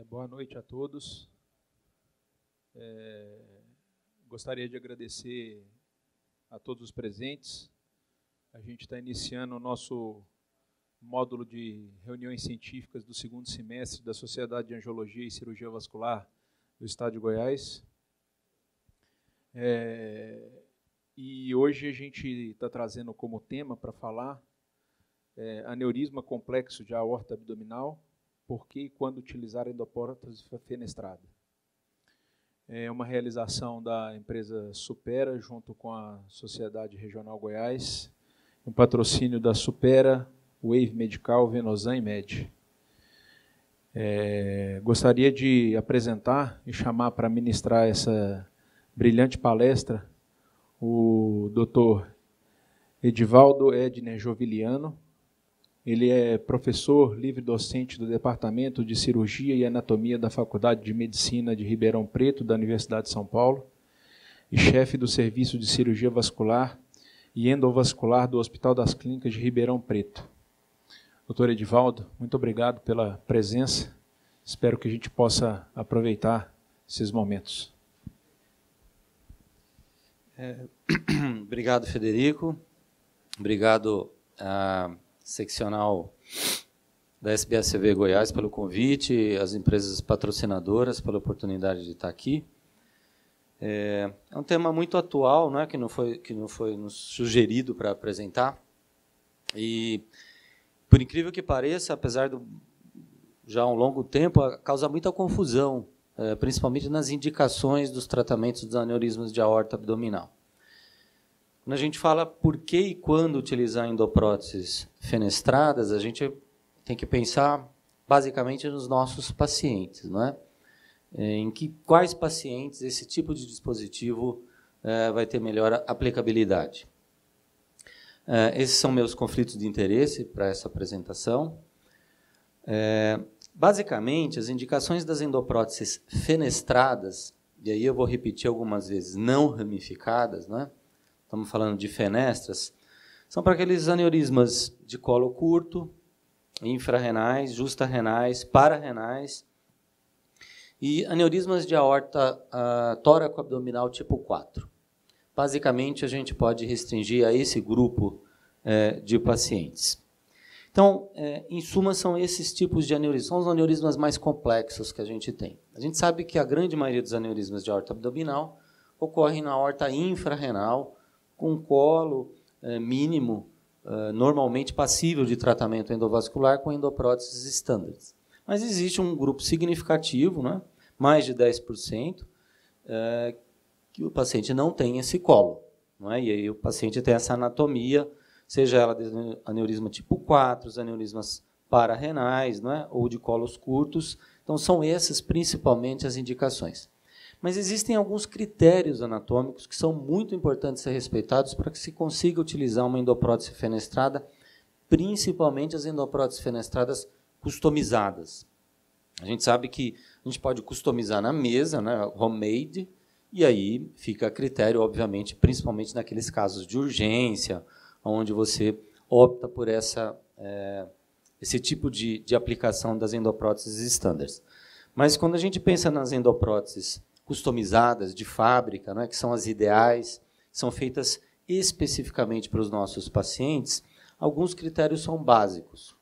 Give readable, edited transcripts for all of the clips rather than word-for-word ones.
Boa noite a todos. Gostaria de agradecer a todos os presentes. A gente está iniciando o nosso módulo de reuniões científicas do segundo semestre da Sociedade de Angiologia e Cirurgia Vascular do Estado de Goiás. E hoje a gente está trazendo como tema para falar aneurisma complexo de aorta abdominal, por que e quando utilizar endoprótese fenestrada. É uma realização da empresa Supera, junto com a Sociedade Regional Goiás, um patrocínio da Supera, Wave Medical, Venosan e Med. Gostaria de apresentar e chamar para ministrar essa brilhante palestra o Dr. Edivaldo Edner Joviliano. Ele é professor livre-docente do Departamento de Cirurgia e Anatomia da Faculdade de Medicina de Ribeirão Preto, da Universidade de São Paulo, e chefe do Serviço de Cirurgia Vascular e Endovascular do Hospital das Clínicas de Ribeirão Preto. Doutor Edivaldo, muito obrigado pela presença. Espero que a gente possa aproveitar esses momentos. Obrigado, Federico. Obrigado a seccional da SBACV Goiás pelo convite, as empresas patrocinadoras pela oportunidade de estar aqui. É um tema muito atual, né, que não foi nos sugerido para apresentar. E, por incrível que pareça, apesar de já há um longo tempo, causa muita confusão, principalmente nas indicações dos tratamentos dos aneurismas de aorta abdominal. Quando a gente fala por que e quando utilizar endopróteses fenestradas, a gente tem que pensar basicamente nos nossos pacientes, não é? Quais pacientes esse tipo de dispositivo vai ter melhor aplicabilidade. Esses são meus conflitos de interesse para essa apresentação. Basicamente, as indicações das endopróteses fenestradas, e aí eu vou repetir algumas vezes, não ramificadas, não é? Estamos falando de fenestras, são para aqueles aneurismas de colo curto, infrarrenais, justa-renais, pararenais e aneurismas de aorta tóraco-abdominal tipo 4. Basicamente, a gente pode restringir a esse grupo de pacientes. Então, em suma, são esses tipos de aneurismas, são os aneurismas mais complexos que a gente tem. A gente sabe que a grande maioria dos aneurismas de aorta abdominal ocorrem na aorta infrarrenal, com colo mínimo, normalmente passível de tratamento endovascular com endopróteses estándares. Mas existe um grupo significativo, né, mais de 10%, que o paciente não tem esse colo. Não é? E aí o paciente tem essa anatomia, seja ela de aneurisma tipo 4, os aneurismas pararenais, não é? Ou de colos curtos. Então, são essas principalmente as indicações. Mas existem alguns critérios anatômicos que são muito importantes ser respeitados para que se consiga utilizar uma endoprótese fenestrada, principalmente as endopróteses fenestradas customizadas. A gente sabe que a gente pode customizar na mesa, né, homemade, e aí fica a critério, obviamente, principalmente naqueles casos de urgência, onde você opta por esse tipo de aplicação das endopróteses estándares. Mas quando a gente pensa nas endopróteses customizadas, de fábrica, né, que são as ideais, são feitas especificamente para os nossos pacientes, alguns critérios são básicos.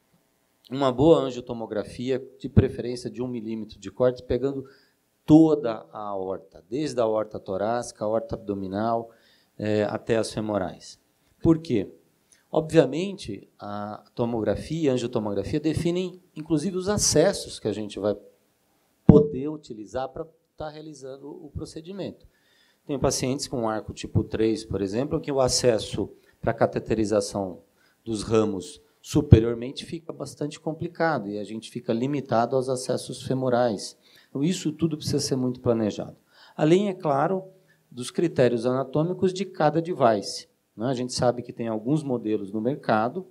Uma boa angiotomografia, de preferência de 1 milímetro de corte, pegando toda a aorta, desde a aorta torácica, a aorta abdominal, até as femorais. Por quê? Obviamente, a tomografia e a angiotomografia definem, inclusive, os acessos que a gente vai poder utilizar para estar realizando o procedimento. Tem pacientes com arco tipo 3, por exemplo, que o acesso para a cateterização dos ramos superiormente fica bastante complicado e a gente fica limitado aos acessos femorais. Então, isso tudo precisa ser muito planejado. Além, é claro, dos critérios anatômicos de cada device. A gente sabe que tem alguns modelos no mercado,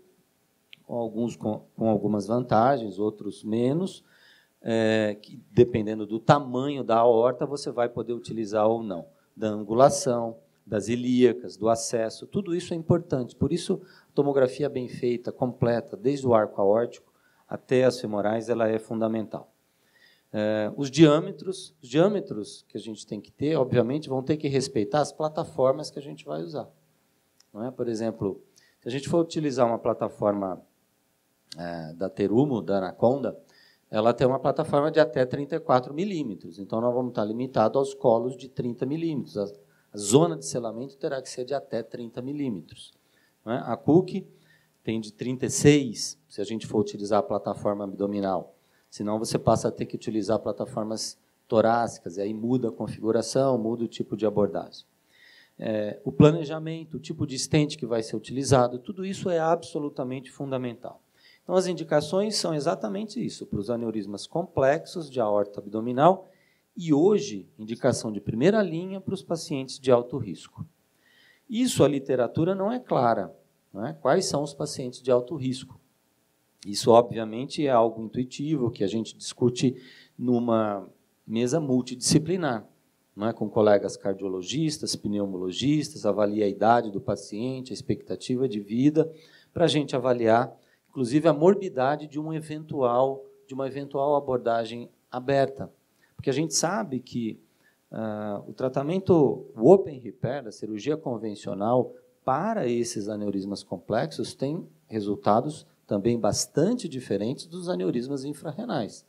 alguns com algumas vantagens, outros menos, que, dependendo do tamanho da aorta, você vai poder utilizar ou não. Da angulação, das ilíacas, do acesso, tudo isso é importante. Por isso, a tomografia bem feita, completa, desde o arco aórtico até as femorais, ela é fundamental. Os diâmetros que a gente tem que ter, obviamente, vão ter que respeitar as plataformas que a gente vai usar. Não é? Por exemplo, se a gente for utilizar uma plataforma da Terumo, da Anaconda, ela tem uma plataforma de até 34 milímetros. Então, nós vamos estar limitados aos colos de 30 milímetros. A zona de selamento terá que ser de até 30 milímetros. Não é? A Cook tem de 36, se a gente for utilizar a plataforma abdominal. Senão, você passa a ter que utilizar plataformas torácicas, e aí muda a configuração, muda o tipo de abordagem. O planejamento, o tipo de stent que vai ser utilizado, tudo isso é absolutamente fundamental. Então, as indicações são exatamente isso, para os aneurismas complexos de aorta abdominal e, hoje, indicação de primeira linha para os pacientes de alto risco. Isso, a literatura não é clara. Não é? Quais são os pacientes de alto risco? Isso, obviamente, é algo intuitivo que a gente discute numa mesa multidisciplinar, não é? Com colegas cardiologistas, pneumologistas, avalia a idade do paciente, a expectativa de vida, para a gente avaliar, inclusive, a morbidade de uma eventual abordagem aberta. Porque a gente sabe que o tratamento open repair, a cirurgia convencional, para esses aneurismas complexos, tem resultados também bastante diferentes dos aneurismas infrarrenais.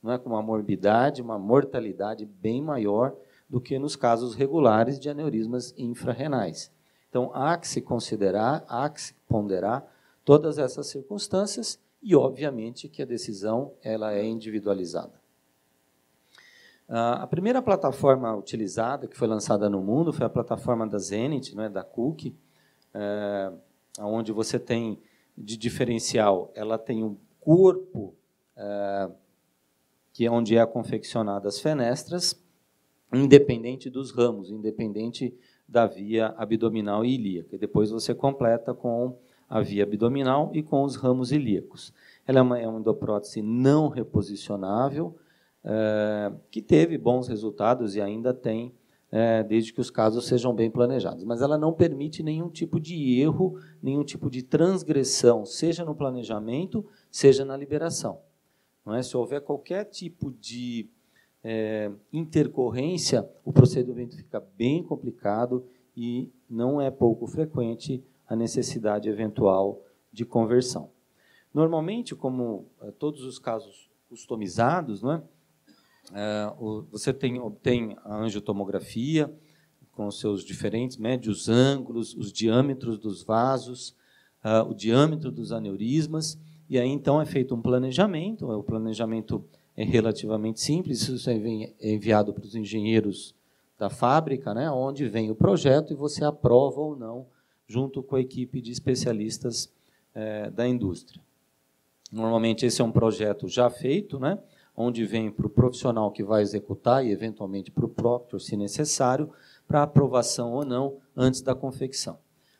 Não é? Com uma morbidade, uma mortalidade bem maior do que nos casos regulares de aneurismas infrarrenais. Então, há que se considerar, há que se ponderar todas essas circunstâncias e, obviamente, que a decisão ela é individualizada. A primeira plataforma utilizada, que foi lançada no mundo, foi a plataforma da Zenit, né, da Cook, onde você tem, de diferencial, ela tem um corpo, que é onde é confeccionada as fenestras, independente dos ramos, independente da via abdominal e ilíaca. E depois você completa com a via abdominal e com os ramos ilíacos. Ela é uma endoprótese não reposicionável, que teve bons resultados e ainda tem, desde que os casos sejam bem planejados. Mas ela não permite nenhum tipo de erro, nenhum tipo de transgressão, seja no planejamento, seja na liberação. Não é? Se houver qualquer tipo de intercorrência, o procedimento fica bem complicado e não é pouco frequente a necessidade eventual de conversão. Normalmente, como todos os casos customizados, não é? Você obtém a angiotomografia com os seus diferentes médios ângulos, os diâmetros dos vasos, o diâmetro dos aneurismas, e aí então é feito um planejamento. O planejamento é relativamente simples, isso é enviado para os engenheiros da fábrica, né, onde vem o projeto e você aprova ou não, junto com a equipe de especialistas da indústria. Normalmente esse é um projeto já feito, né, onde vem para o profissional que vai executar e, eventualmente, para o proctor, se necessário, para aprovação ou não, antes da confecção.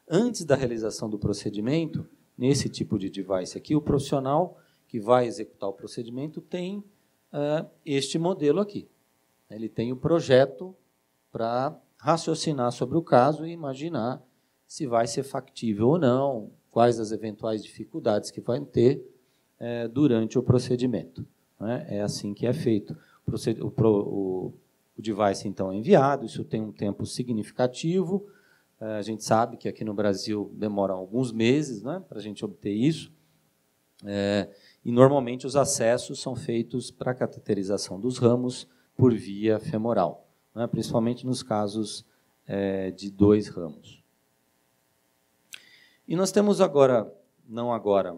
Antes da realização do procedimento, nesse tipo de device aqui, o profissional que vai executar o procedimento tem este modelo aqui. Ele tem o projeto para raciocinar sobre o caso e imaginar se vai ser factível ou não, quais as eventuais dificuldades que vai ter durante o procedimento. É assim que é feito. O device, então, é enviado, isso tem um tempo significativo. A gente sabe que aqui no Brasil demora alguns meses, né, para a gente obter isso. E, normalmente, os acessos são feitos para a cateterização dos ramos por via femoral, né, principalmente nos casos de 2 ramos. E nós temos agora,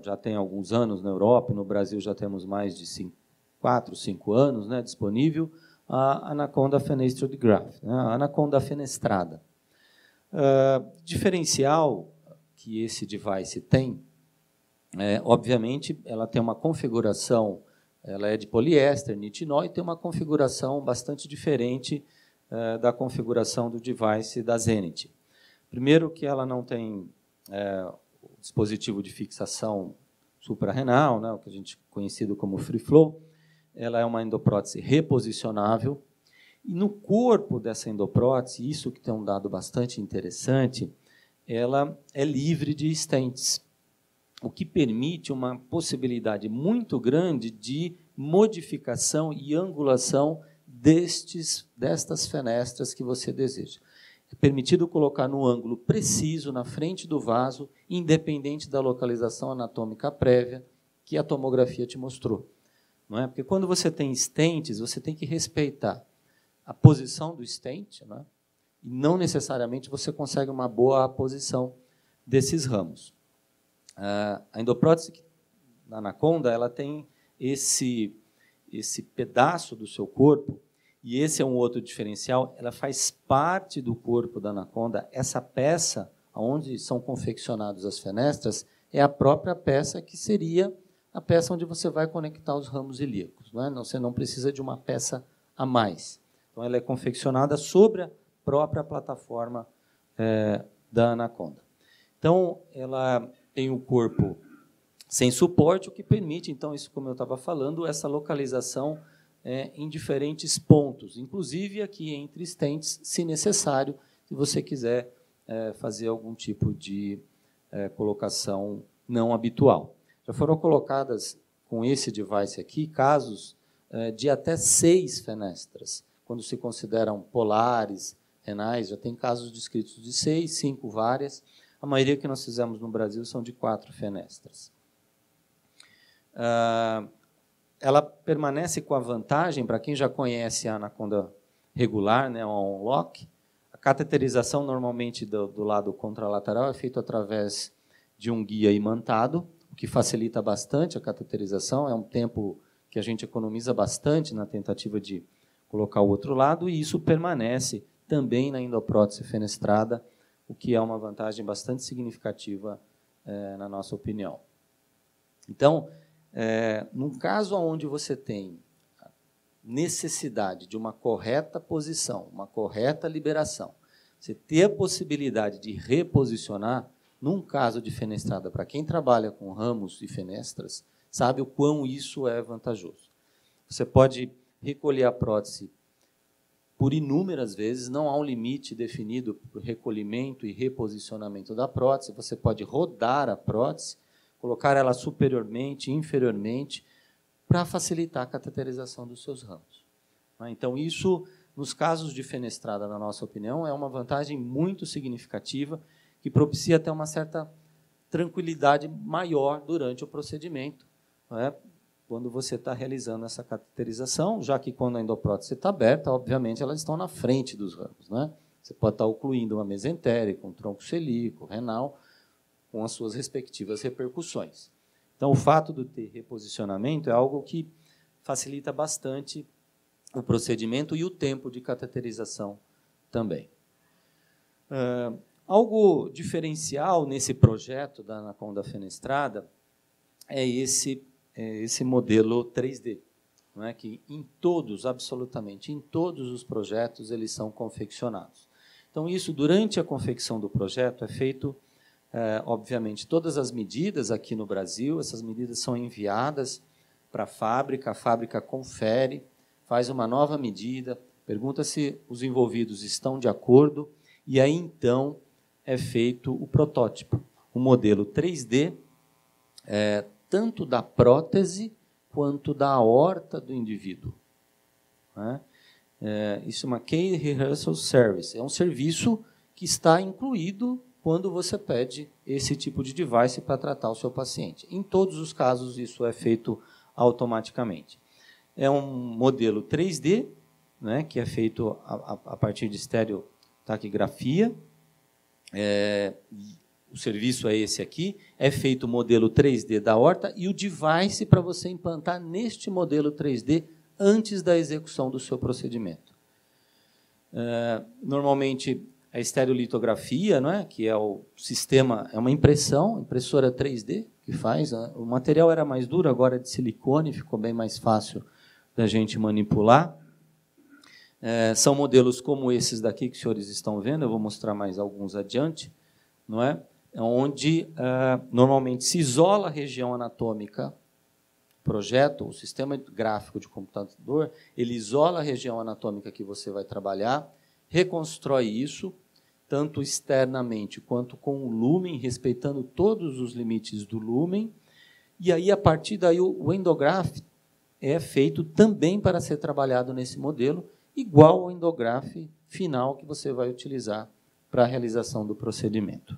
já tem alguns anos na Europa, no Brasil já temos mais de 4, 5 anos, né, disponível, a Anaconda Fenestrate Graft, né, a Anaconda fenestrada. Diferencial que esse device tem, obviamente, ela tem uma configuração, ela é de poliéster, nitinol, e tem uma configuração bastante diferente da configuração do device da Zenit. Primeiro que ela não tem o dispositivo de fixação suprarrenal, né, o que a gente conhecido como free flow. Ela é uma endoprótese reposicionável. E no corpo dessa endoprótese, isso que tem um dado bastante interessante, ela é livre de stents, o que permite uma possibilidade muito grande de modificação e angulação destas fenestras que você deseja. É permitido colocar no ângulo preciso, na frente do vaso, independente da localização anatômica prévia que a tomografia te mostrou. Não é? Porque quando você tem stents, você tem que respeitar a posição do stent, não é? E não necessariamente você consegue uma boa posição desses ramos. A endoprótese da Anaconda, ela tem esse pedaço do seu corpo, e esse é um outro diferencial, ela faz parte do corpo da Anaconda. Essa peça, onde são confeccionadas as fenestras, é a própria peça que seria a peça onde você vai conectar os ramos ilíacos. Não é? Você não precisa de uma peça a mais. Então, ela é confeccionada sobre a própria plataforma da Anaconda. Então, ela tem o corpo sem suporte, o que permite, então, isso como eu estava falando, essa localização em diferentes pontos, inclusive aqui entre stents, se necessário, se você quiser fazer algum tipo de colocação não habitual. Já foram colocadas, com esse device aqui, casos de até 6 fenestras, quando se consideram polares, renais, já tem casos descritos de 6, 5 várias. A maioria que nós fizemos no Brasil são de 4 fenestras. Ela permanece com a vantagem, para quem já conhece a Anaconda regular, né, a on-lock, a cateterização normalmente do lado contralateral é feita através de um guia imantado, o que facilita bastante a cateterização, é um tempo que a gente economiza bastante na tentativa de colocar o outro lado, e isso permanece também na endoprótese fenestrada, o que é uma vantagem bastante significativa, na nossa opinião. Então, num caso onde você tem necessidade de uma correta posição, uma correta liberação, você ter a possibilidade de reposicionar, num caso de fenestrada, para quem trabalha com ramos e fenestras, sabe o quão isso é vantajoso. Você pode recolher a prótese por inúmeras vezes, não há um limite definido para o recolhimento e reposicionamento da prótese, você pode rodar a prótese, colocar ela superiormente, inferiormente, para facilitar a cateterização dos seus ramos. Então, isso, nos casos de fenestrada, na nossa opinião, é uma vantagem muito significativa, que propicia até uma certa tranquilidade maior durante o procedimento, não é? Quando você está realizando essa cateterização, já que quando a endoprótese está aberta, obviamente, elas estão na frente dos ramos. Né? Você pode estar ocluindo uma mesentérica, um tronco celíaco, renal, com as suas respectivas repercussões. Então, o fato de ter reposicionamento é algo que facilita bastante o procedimento e o tempo de cateterização também. Algo diferencial nesse projeto da Anaconda fenestrada é esse modelo 3D, não é? Que em todos, absolutamente em todos os projetos, eles são confeccionados. Então, isso, durante a confecção do projeto, é feito, obviamente, todas as medidas aqui no Brasil, essas medidas são enviadas para a fábrica confere, faz uma nova medida, pergunta se os envolvidos estão de acordo, e aí, então, é feito o protótipo, o modelo 3D, tanto da prótese quanto da aorta do indivíduo. Né? Isso é uma Case Rehearsal Service, é um serviço que está incluído quando você pede esse tipo de device para tratar o seu paciente. Em todos os casos, isso é feito automaticamente. É um modelo 3D, né, que é feito a partir de estereotaquigrafia. O serviço é esse aqui, é feito o modelo 3D da aorta e o device para você implantar neste modelo 3D antes da execução do seu procedimento. Normalmente, a estereolitografia, não é? Que é o sistema, é uma impressora 3D que faz. O material era mais duro, agora é de silicone, ficou bem mais fácil da gente manipular. São modelos como esses daqui que os senhores estão vendo, eu vou mostrar mais alguns adiante, não é? Onde normalmente se isola a região anatômica, projeto, o sistema gráfico de computador, ele isola a região anatômica que você vai trabalhar, reconstrói isso, tanto externamente quanto com o lúmen, respeitando todos os limites do lúmen, e aí, a partir daí, o endograph é feito também para ser trabalhado nesse modelo, igual ao endografe final que você vai utilizar para a realização do procedimento.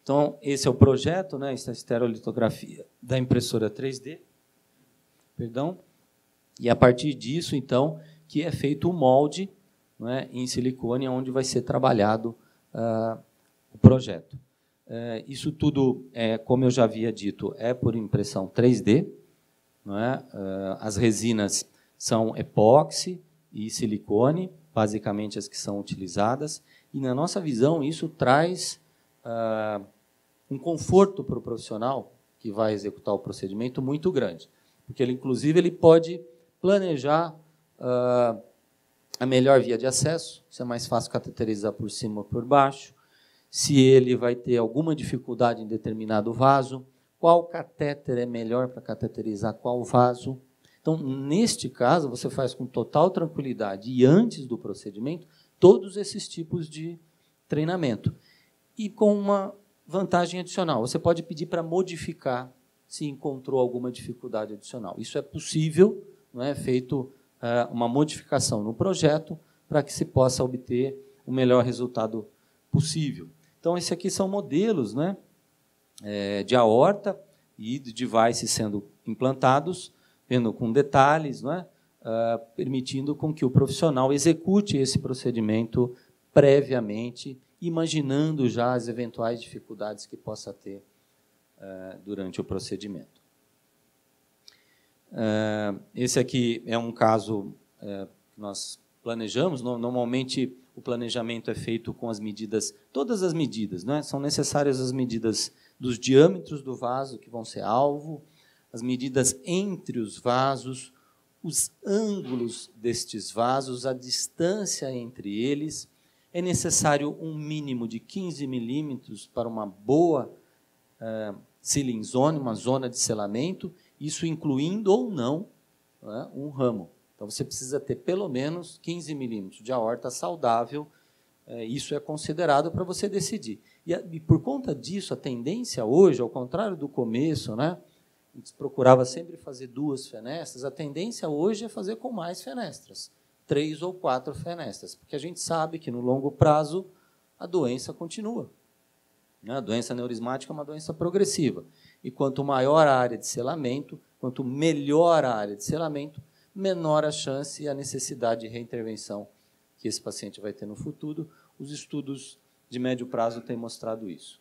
Então, esse é o projeto, né, essa estereolitografia da impressora 3D, perdão, e a partir disso, então, que é feito o molde, né, em silicone, onde vai ser trabalhado o projeto. Isso tudo, como eu já havia dito, é por impressão 3D. Não é? As resinas são epóxi e silicone, basicamente as que são utilizadas. E, na nossa visão, isso traz um conforto para o profissional que vai executar o procedimento muito grande. Porque, inclusive, ele pode planejar a melhor via de acesso, se é mais fácil cateterizar por cima ou por baixo, se ele vai ter alguma dificuldade em determinado vaso, qual catéter é melhor para cateterizar qual vaso. Então, neste caso, você faz com total tranquilidade e antes do procedimento todos esses tipos de treinamento. E com uma vantagem adicional, você pode pedir para modificar se encontrou alguma dificuldade adicional. Isso é possível, não é? Feito uma modificação no projeto para que se possa obter o melhor resultado possível. Então, esses aqui são modelos, né, de aorta e de devices sendo implantados, vendo com detalhes, não é? Permitindo com que o profissional execute esse procedimento previamente, imaginando já as eventuais dificuldades que possa ter durante o procedimento. Esse aqui é um caso que nós planejamos. Normalmente, o planejamento é feito com as medidas, todas as medidas, né? São necessárias as medidas dos diâmetros do vaso, que vão ser alvo, as medidas entre os vasos, os ângulos destes vasos, a distância entre eles. É necessário um mínimo de 15 milímetros para uma boa sealing zone, uma zona de selamento, isso incluindo ou não, um ramo. Então, você precisa ter pelo menos 15 milímetros de aorta saudável, isso é considerado para você decidir. E por conta disso, a tendência hoje, ao contrário do começo, né, a gente procurava sempre fazer 2 fenestras, a tendência hoje é fazer com mais fenestras, 3 ou 4 fenestras, porque a gente sabe que no longo prazo a doença continua. A doença neurismática é uma doença progressiva. E quanto maior a área de selamento, quanto melhor a área de selamento, menor a chance e a necessidade de reintervenção que esse paciente vai ter no futuro. Os estudos de médio prazo têm mostrado isso.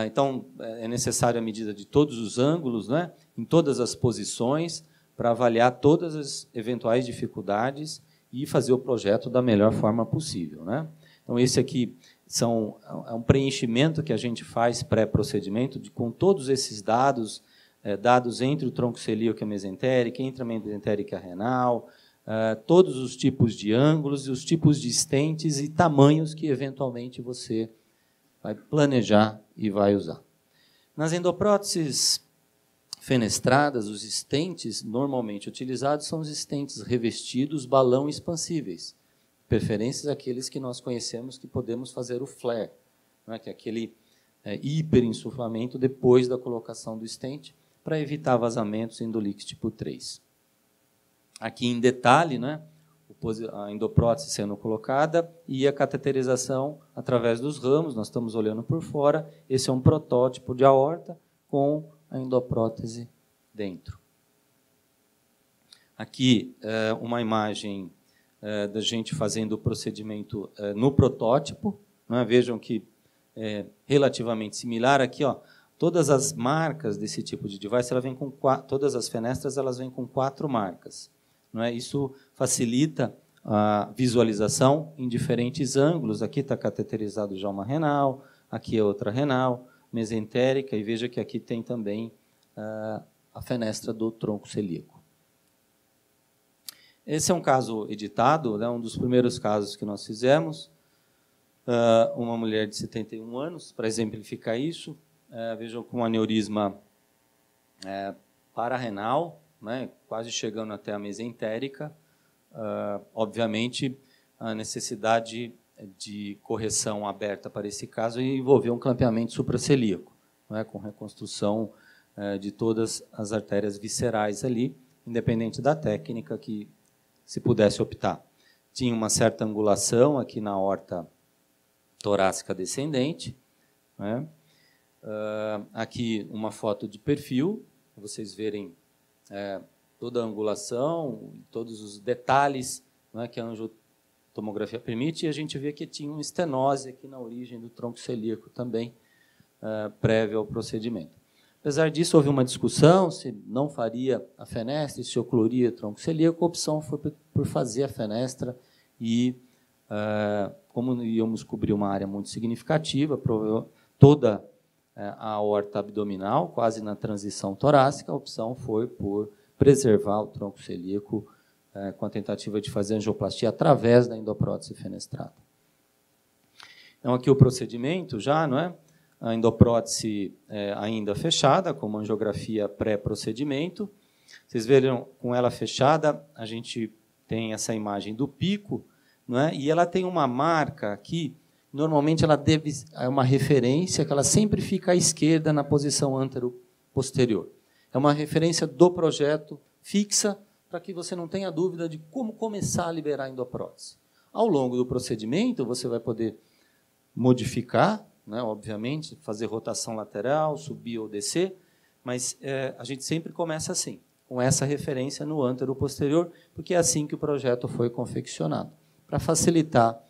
Então, é necessária a medida de todos os ângulos, né, em todas as posições, para avaliar todas as eventuais dificuldades e fazer o projeto da melhor forma possível, né? Então, esse aqui é um preenchimento que a gente faz pré-procedimento, com todos esses dados, dados entre o tronco celíaco e a mesentérica, entre a mesentérica e a renal, todos os tipos de ângulos e os tipos de stents e tamanhos que, eventualmente, você vai planejar e vai usar. Nas endopróteses fenestradas, os stents normalmente utilizados são os stents revestidos balão expansíveis, preferências aqueles que nós conhecemos que podemos fazer o flare, né, que é aquele hiperinsuflamento depois da colocação do stent, para evitar vazamentos endolix tipo 3. Aqui em detalhe, né, a endoprótese sendo colocada e a cateterização através dos ramos, nós estamos olhando por fora, esse é um protótipo de aorta com a endoprótese dentro. Aqui uma imagem da gente fazendo o procedimento no protótipo, né? Vejam que é relativamente similar aqui, ó, todas as marcas desse tipo de device, ela vem com todas as fenestras elas vêm com 4 marcas, não é? Isso facilita a visualização em diferentes ângulos. Aqui está cateterizado já uma renal, aqui é outra renal, mesentérica, e veja que aqui tem também a fenestra do tronco celíaco. Esse é um caso editado, né, um dos primeiros casos que nós fizemos. Uma mulher de 71 anos, para exemplificar isso. Vejam com um aneurisma pararenal, né, quase chegando até a mesentérica. Obviamente, a necessidade de correção aberta para esse caso envolveu um clampeamento supracelíaco, né, com reconstrução de todas as artérias viscerais ali, independente da técnica que se pudesse optar. Tinha uma certa angulação aqui na aorta torácica descendente, né? Aqui uma foto de perfil, para vocês verem toda a angulação, todos os detalhes, né, que a angiotomografia permite, e a gente vê que tinha uma estenose aqui na origem do tronco celíaco também, prévio ao procedimento. Apesar disso, houve uma discussão se não faria a fenestra, se ocluiria o tronco celíaco. A opção foi por fazer a fenestra e, como íamos cobrir uma área muito significativa, toda a aorta abdominal, quase na transição torácica, a opção foi por preservar o tronco celíaco com a tentativa de fazer angioplastia através da endoprótese fenestrada. Então, aqui o procedimento já, não é? A endoprótese ainda fechada, com uma angiografia pré-procedimento. Vocês viram, com ela fechada, a gente tem essa imagem do pico, não é? E ela tem uma marca aqui, normalmente ela é uma referência que ela sempre fica à esquerda na posição antero-posterior. É uma referência do projeto fixa para que você não tenha dúvida de como começar a liberar a endoprótese. Ao longo do procedimento, você vai poder modificar, né, obviamente, fazer rotação lateral, subir ou descer, mas a gente sempre começa assim, com essa referência no antero-posterior, porque é assim que o projeto foi confeccionado, para facilitar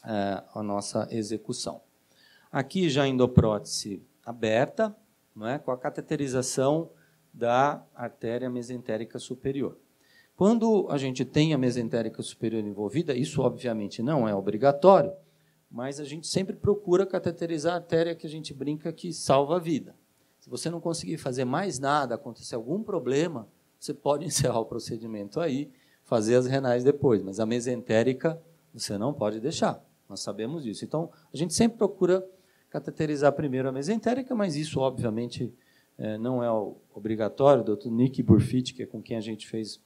a nossa execução. Aqui já a endoprótese aberta, não é, com a cateterização da artéria mesentérica superior. Quando a gente tem a mesentérica superior envolvida, isso obviamente não é obrigatório, mas a gente sempre procura cateterizar a artéria que a gente brinca que salva a vida. Se você não conseguir fazer mais nada, acontecer algum problema, você pode encerrar o procedimento aí, fazer as renais depois, mas a mesentérica você não pode deixar, nós sabemos disso. Então, a gente sempre procura cateterizar primeiro a mesentérica, mas isso, obviamente, não é obrigatório. O Dr. Nick Burfitt, que é com quem a gente fez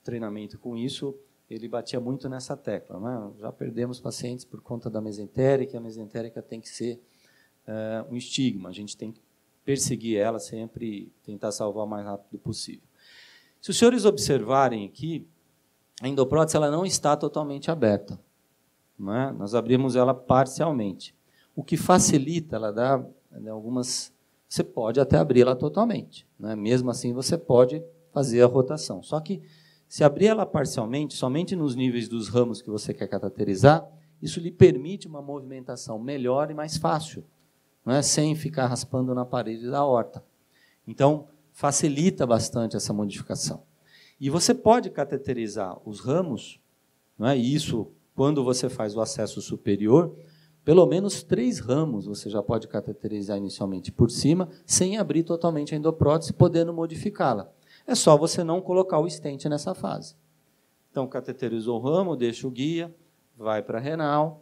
treinamento com isso, ele batia muito nessa tecla, né? Já perdemos pacientes por conta da mesentérica, a mesentérica tem que ser um estigma, a gente tem que perseguir ela sempre e tentar salvar o mais rápido possível. Se os senhores observarem aqui, a endoprótese ela não está totalmente aberta, não é? Nós abrimos ela parcialmente, o que facilita, ela dá algumas... Você pode até abri-la totalmente, né? Mesmo assim você pode fazer a rotação, só que se abrir ela parcialmente, somente nos níveis dos ramos que você quer cateterizar, isso lhe permite uma movimentação melhor e mais fácil, não é? Sem ficar raspando na parede da aorta. Então, facilita bastante essa modificação. E você pode cateterizar os ramos, não é? E isso, quando você faz o acesso superior, pelo menos 3 ramos você já pode cateterizar inicialmente por cima, sem abrir totalmente a endoprótese, podendo modificá-la. É só você não colocar o stent nessa fase. Então, cateterizou o ramo, deixa o guia, vai para a renal,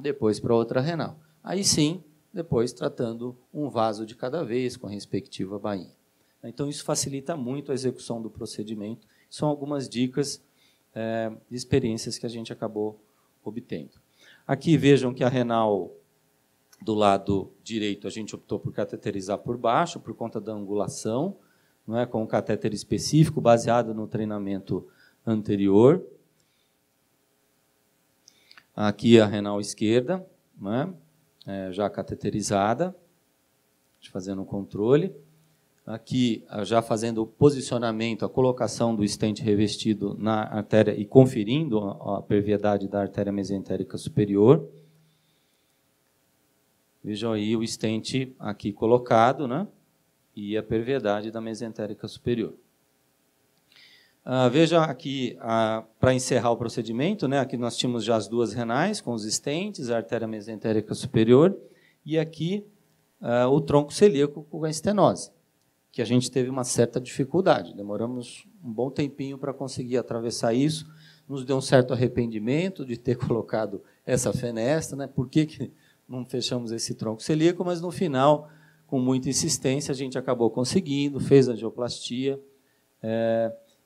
depois para outra renal. Aí sim, depois tratando um vaso de cada vez, com a respectiva bainha. Então, isso facilita muito a execução do procedimento. São algumas dicas de experiências que a gente acabou obtendo. Aqui, vejam que a renal do lado direito, a gente optou por cateterizar por baixo, por conta da angulação, não é, com um catéter específico, baseado no treinamento anterior. Aqui a renal esquerda, não é, já cateterizada, fazendo o controle. Aqui, já fazendo o posicionamento, a colocação do stent revestido na artéria e conferindo a perviedade da artéria mesentérica superior. Vejam aí o stent aqui colocado, né? E a perviedade da mesentérica superior. Veja aqui, para encerrar o procedimento, né, aqui nós tínhamos já as 2 renais, com os stents, a artéria mesentérica superior, e aqui o tronco celíaco com a estenose, que a gente teve uma certa dificuldade. Demoramos um bom tempinho para conseguir atravessar isso, nos deu um certo arrependimento de ter colocado essa fenestra, né, por que não fechamos esse tronco celíaco, mas no final, com muita insistência, a gente acabou conseguindo, fez a angioplastia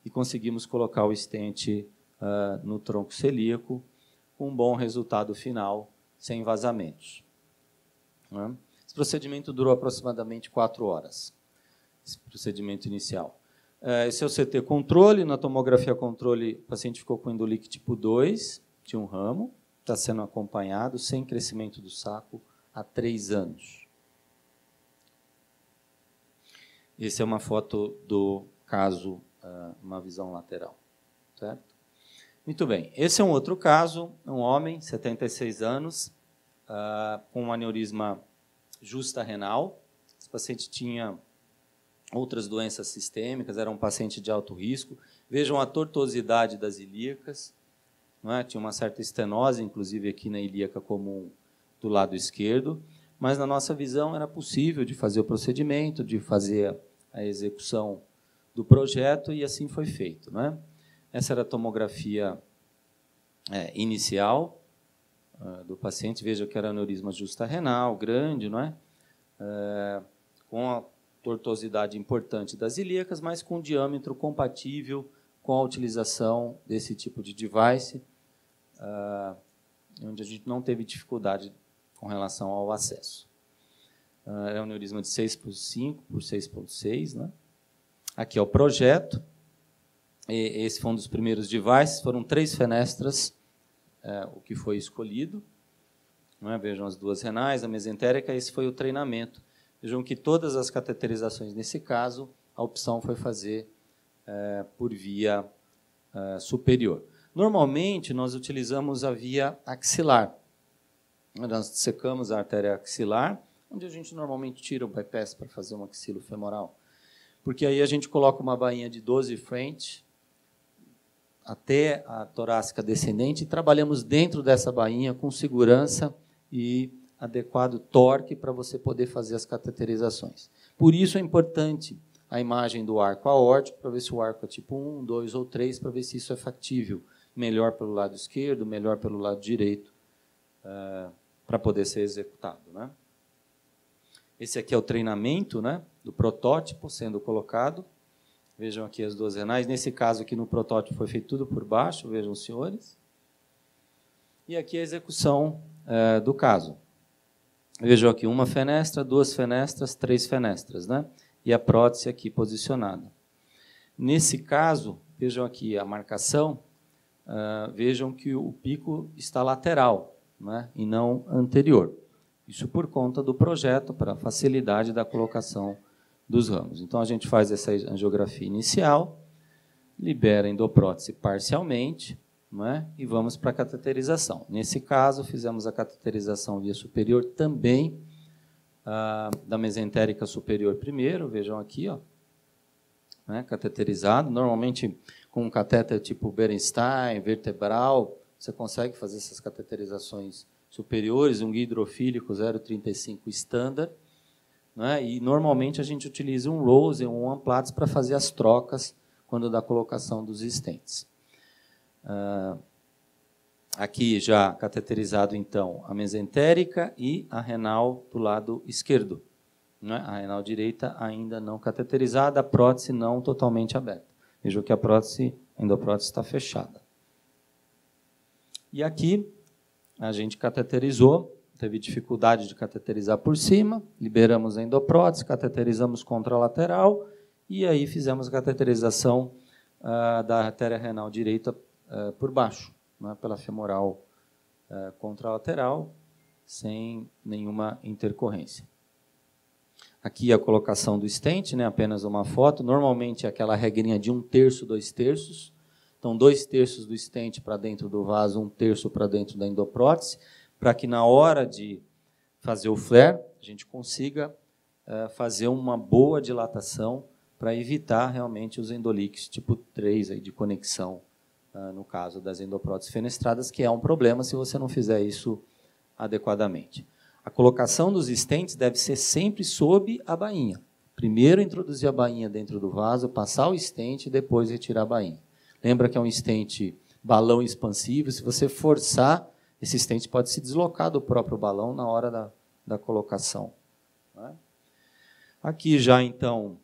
e conseguimos colocar o stent no tronco celíaco, com um bom resultado final, sem vazamentos. Esse procedimento durou aproximadamente 4 horas. esse procedimento inicial. Esse é o CT controle. Na tomografia controle, o paciente ficou com endolique tipo 2, de um ramo, está sendo acompanhado, sem crescimento do saco, há 3 anos. Essa é uma foto do caso, uma visão lateral. Certo? Muito bem. Esse é um outro caso, um homem, 76 anos, com um aneurisma justa renal. Esse paciente tinha outras doenças sistêmicas, era um paciente de alto risco. Vejam a tortuosidade das ilíacas, não é? Tinha uma certa estenose, inclusive aqui na ilíaca comum do lado esquerdo, mas na nossa visão era possível de fazer o procedimento, de fazer a execução do projeto, e assim foi feito, não é? Essa era a tomografia inicial do paciente. Veja que era aneurisma justa renal, grande, não é? Com a tortuosidade importante das ilíacas, mas com diâmetro compatível com a utilização desse tipo de device, onde a gente não teve dificuldade com relação ao acesso. É um aneurisma de 6,5 por 6,6. Né? Aqui é o projeto. Esse foi um dos primeiros devices. Foram 3 fenestras, o que foi escolhido. Não é? Vejam as 2 renais, a mesentérica. Esse foi o treinamento. Vejam que todas as cateterizações, nesse caso, a opção foi fazer por via superior. Normalmente, nós utilizamos a via axilar. Nós dissecamos a artéria axilar, onde a gente normalmente tira o bypass para fazer um axilo femoral. Porque aí a gente coloca uma bainha de 12 French até a torácica descendente e trabalhamos dentro dessa bainha com segurança e adequado torque para você poder fazer as cateterizações. Por isso é importante a imagem do arco aórtico, para ver se o arco é tipo 1, 2 ou 3, para ver se isso é factível. Melhor pelo lado esquerdo, melhor pelo lado direito, para poder ser executado. Né? Esse aqui é o treinamento, né, do protótipo sendo colocado. Vejam aqui as 2 renais. Nesse caso aqui no protótipo foi feito tudo por baixo, vejam os senhores. E aqui a execução do caso. Vejam aqui 1 fenestra, 2 fenestras, 3 fenestras, né? E a prótese aqui posicionada. Nesse caso, vejam aqui a marcação, vejam que o pico está lateral, né? E não anterior. Isso por conta do projeto, para a facilidade da colocação dos ramos. Então, a gente faz essa angiografia inicial, libera a endoprótese parcialmente, não é? E vamos para a cateterização. Nesse caso, fizemos a cateterização via superior também, da mesentérica superior primeiro, vejam aqui, ó, né? Cateterizado, normalmente com um catéter tipo Berenstein, vertebral, você consegue fazer essas cateterizações superiores, um guia hidrofílico 0,35 estándar, né? E normalmente a gente utiliza um Rose ou um Amplatz para fazer as trocas quando da colocação dos stents. Aqui já cateterizado, então, a mesentérica e a renal do lado esquerdo. Né? A renal direita ainda não cateterizada, a prótese não totalmente aberta. Vejam que a endoprótese está fechada. E aqui a gente cateterizou, teve dificuldade de cateterizar por cima, liberamos a endoprótese, cateterizamos contralateral e aí fizemos a cateterização da artéria renal direita por baixo, né, pela femoral contralateral, sem nenhuma intercorrência. Aqui a colocação do stent, né, apenas uma foto. Normalmente é aquela regrinha de 1/3, 2/3. Então, 2/3 do stent para dentro do vaso, 1/3 para dentro da endoprótese, para que na hora de fazer o flare, a gente consiga fazer uma boa dilatação para evitar realmente os endolíquios tipo 3 aí, de conexão, no caso das endopróteses fenestradas, que é um problema se você não fizer isso adequadamente. A colocação dos stents deve ser sempre sob a bainha. Primeiro introduzir a bainha dentro do vaso, passar o stent e depois retirar a bainha. Lembra que é um stent balão expansivo, se você forçar, esse stent pode se deslocar do próprio balão na hora da colocação. Aqui já, então,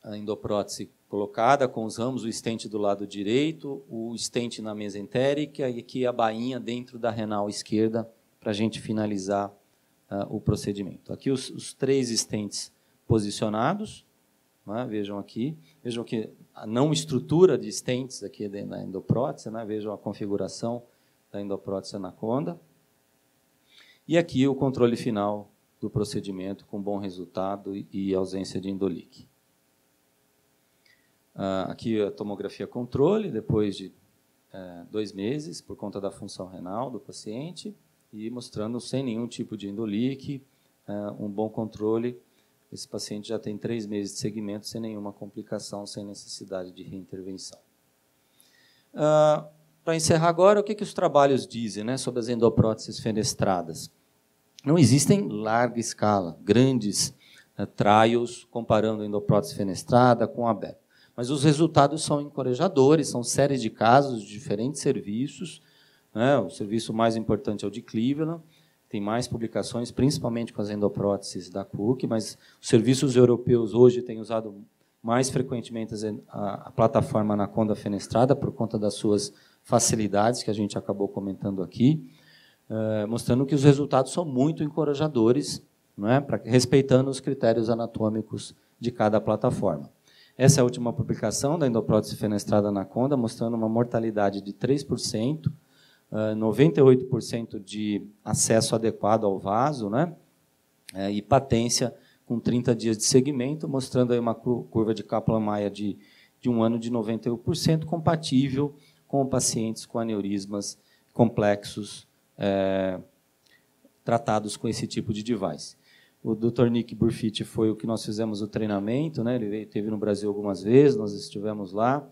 a endoprótese colocada com os ramos, o stent do lado direito, o stent na mesentérica e aqui a bainha dentro da renal esquerda para a gente finalizar o procedimento. Aqui os 3 stents posicionados, né? Vejam aqui, vejam que a não estrutura de stents aqui na endoprótese, né? Vejam a configuração da endoprótese anaconda. E aqui o controle final do procedimento com bom resultado e ausência de endolique. Aqui a tomografia controle, depois de 2 meses, por conta da função renal do paciente, e mostrando sem nenhum tipo de endolique, um bom controle. Esse paciente já tem 3 meses de seguimento sem nenhuma complicação, sem necessidade de reintervenção. Para encerrar agora, o que os trabalhos dizem, né, sobre as endopróteses fenestradas? Não existem larga escala, grandes trials comparando a endoprótese fenestrada com a aberta. Mas os resultados são encorajadores, são séries de casos de diferentes serviços, né? O serviço mais importante é o de Cleveland, tem mais publicações, principalmente com as endopróteses da Cook, mas os serviços europeus hoje têm usado mais frequentemente a plataforma Anaconda fenestrada por conta das suas facilidades, que a gente acabou comentando aqui, mostrando que os resultados são muito encorajadores, não é? Respeitando os critérios anatômicos de cada plataforma. Essa é a última publicação da endoprótese fenestrada Anaconda, mostrando uma mortalidade de 3%, 98% de acesso adequado ao vaso, né? E patência com 30 dias de seguimento, mostrando aí uma curva de Kaplan-Meier de 1 ano de 91%, compatível com pacientes com aneurismas complexos tratados com esse tipo de device. O Dr. Nick Burfitti foi o que nós fizemos o treinamento, né? Ele esteve no Brasil algumas vezes, nós estivemos lá,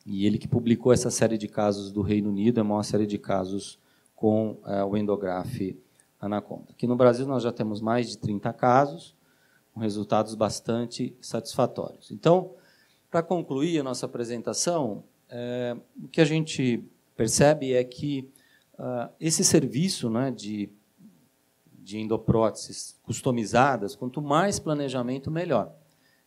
e ele que publicou essa série de casos do Reino Unido, é a maior série de casos com o Endograph Anaconda. Aqui no Brasil nós já temos mais de 30 casos, com resultados bastante satisfatórios. Então, para concluir a nossa apresentação, o que a gente percebe é que esse serviço, né, de endopróteses customizadas, quanto mais planejamento, melhor.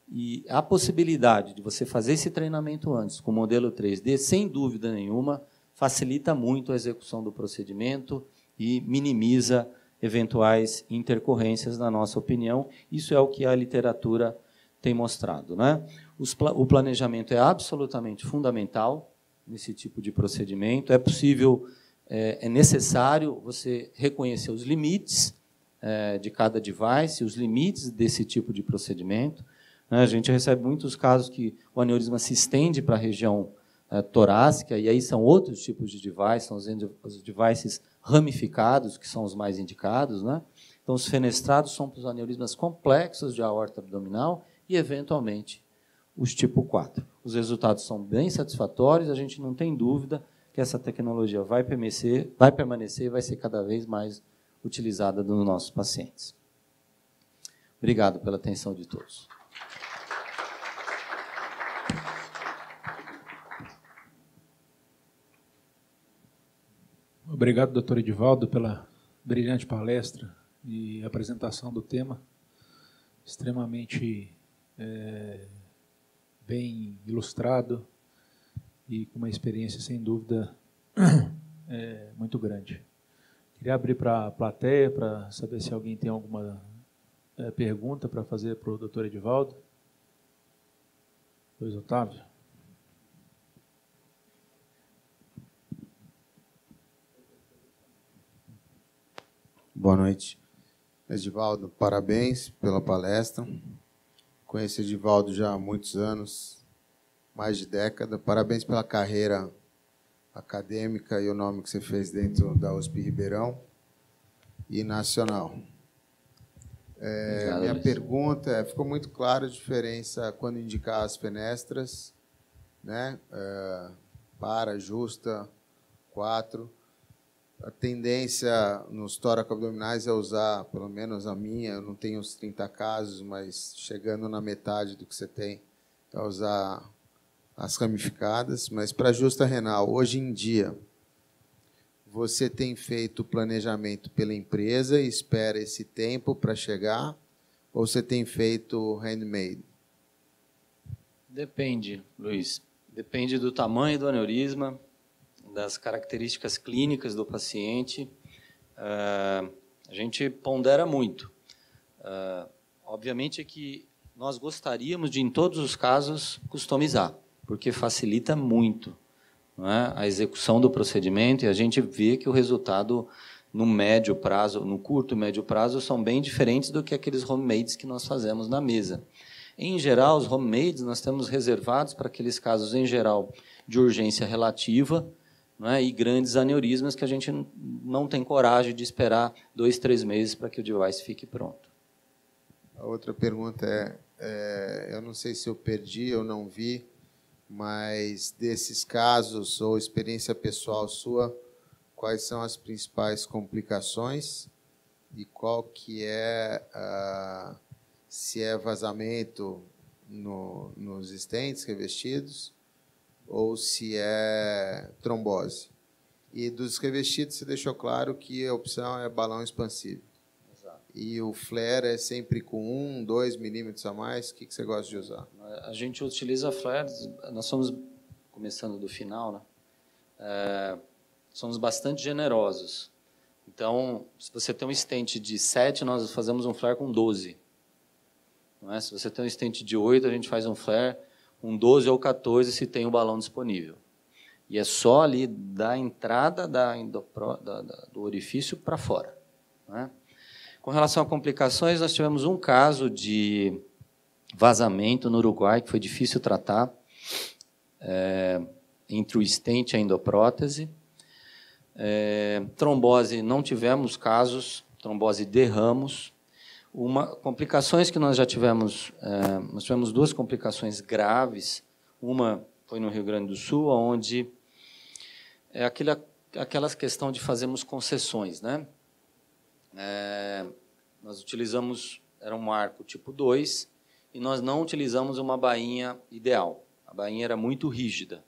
E a possibilidade de você fazer esse treinamento antes, com o modelo 3D, sem dúvida nenhuma, facilita muito a execução do procedimento e minimiza eventuais intercorrências, na nossa opinião. Isso é o que a literatura tem mostrado, né? O planejamento é absolutamente fundamental nesse tipo de procedimento. É possível, é necessário você reconhecer os limites de cada device, os limites desse tipo de procedimento. A gente recebe muitos casos que o aneurisma se estende para a região torácica, e aí são outros tipos de devices, são os devices ramificados, que são os mais indicados, né? Então, os fenestrados são para os aneurismas complexos de aorta abdominal e, eventualmente, os tipo 4. Os resultados são bem satisfatórios, a gente não tem dúvida que essa tecnologia vai permanecer e vai ser cada vez mais utilizada nos nossos pacientes. Obrigado pela atenção de todos. Obrigado, doutor Edivaldo, pela brilhante palestra e apresentação do tema, extremamente bem ilustrado e com uma experiência, sem dúvida, muito grande. Queria abrir para a plateia, para saber se alguém tem alguma pergunta para fazer para o doutor Edivaldo. Luiz Otávio. Boa noite. Edivaldo, parabéns pela palestra. Conheço Edivaldo já há muitos anos, mais de década. Parabéns pela carreira acadêmica e o nome que você fez dentro da USP Ribeirão e nacional. Minha pergunta é, ficou muito clara a diferença quando indicar as fenestras, né? Para, justa, 4. A tendência nos tóraco-abdominais é usar, pelo menos a minha, eu não tenho os 30 casos, mas chegando na metade do que você tem, é usar as ramificadas. Mas para a justa renal, hoje em dia, você tem feito o planejamento pela empresa e espera esse tempo para chegar, ou você tem feito handmade? Depende, Luiz. Depende do tamanho do aneurisma, das características clínicas do paciente. A gente pondera muito. obviamente que nós gostaríamos de, em todos os casos, customizar, porque facilita muito, não é, a execução do procedimento, e a gente vê que o resultado no médio prazo, no curto e médio prazo, são bem diferentes do que aqueles homemades que nós fazemos na mesa. Em geral, os homemades nós temos reservados para aqueles casos, em geral, de urgência relativa, não é, e grandes aneurismas que a gente não tem coragem de esperar 2, 3 meses para que o device fique pronto. A outra pergunta eu não sei se eu perdi ou não vi, mas desses casos ou experiência pessoal sua, quais são as principais complicações e qual que se é vazamento nos stents revestidos ou se é trombose. E dos revestidos, você deixou claro que a opção é balão expansível. Exato. E o flare é sempre com 1, 2 milímetros a mais. O que você gosta de usar? A gente utiliza flares, nós somos, começando do final, né? Somos bastante generosos. Então, se você tem um stent de 7, nós fazemos um flare com 12. Não é? Se você tem um stent de 8, a gente faz um flare com 12 ou 14 se tem o balão disponível. E é só ali da entrada do orifício para fora. Não é? Com relação a complicações, nós tivemos um caso de vazamento no Uruguai, que foi difícil tratar, entre o stent e a endoprótese. Trombose, não tivemos casos, trombose de ramos. Complicações que nós já tivemos, nós tivemos 2 complicações graves. Uma foi no Rio Grande do Sul, onde aquela questão de fazermos concessões, né? Nós utilizamos, era um arco tipo 2, e nós não utilizamos uma bainha ideal. A bainha era muito rígida,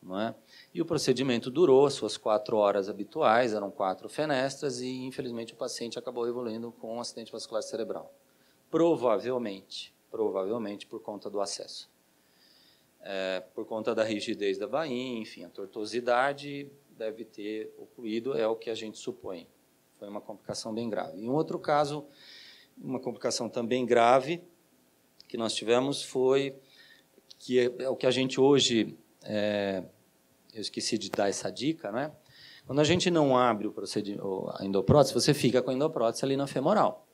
não é? E o procedimento durou as suas 4 horas habituais, eram 4 fenestras, e, infelizmente, o paciente acabou evoluindo com um acidente vascular cerebral. Provavelmente por conta do acesso. Por conta da rigidez da bainha, enfim, a tortuosidade deve ter ocorrido, é o que a gente supõe. Foi uma complicação bem grave. E um outro caso, uma complicação também grave, que nós tivemos foi, que é o que a gente hoje... eu esqueci de dar essa dica, né? Quando a gente não abre a endoprótese, você fica com a endoprótese ali na femoral.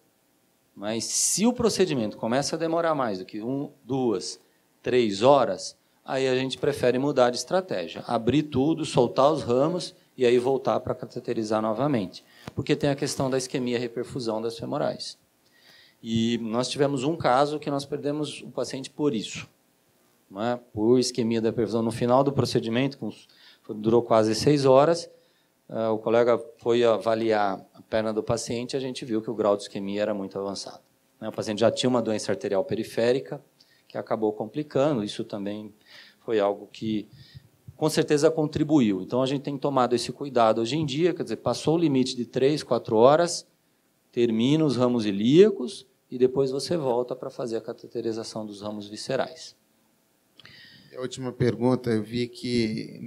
Mas se o procedimento começa a demorar mais do que 1, 2, 3 horas, aí a gente prefere mudar de estratégia. Abrir tudo, soltar os ramos e aí voltar para cateterizar novamente. Porque tem a questão da isquemia e reperfusão das femorais. E nós tivemos um caso que nós perdemos o paciente por isso. Não é? Por isquemia da perfusão. No final do procedimento, durou quase 6 horas, o colega foi avaliar a perna do paciente e a gente viu que o grau de isquemia era muito avançado. O paciente já tinha uma doença arterial periférica, que acabou complicando. Isso também foi algo que, com certeza, contribuiu. Então, a gente tem tomado esse cuidado hoje em dia, quer dizer, passou o limite de 3, 4 horas, termina os ramos ilíacos e depois você volta para fazer a cateterização dos ramos viscerais. A última pergunta, eu vi que,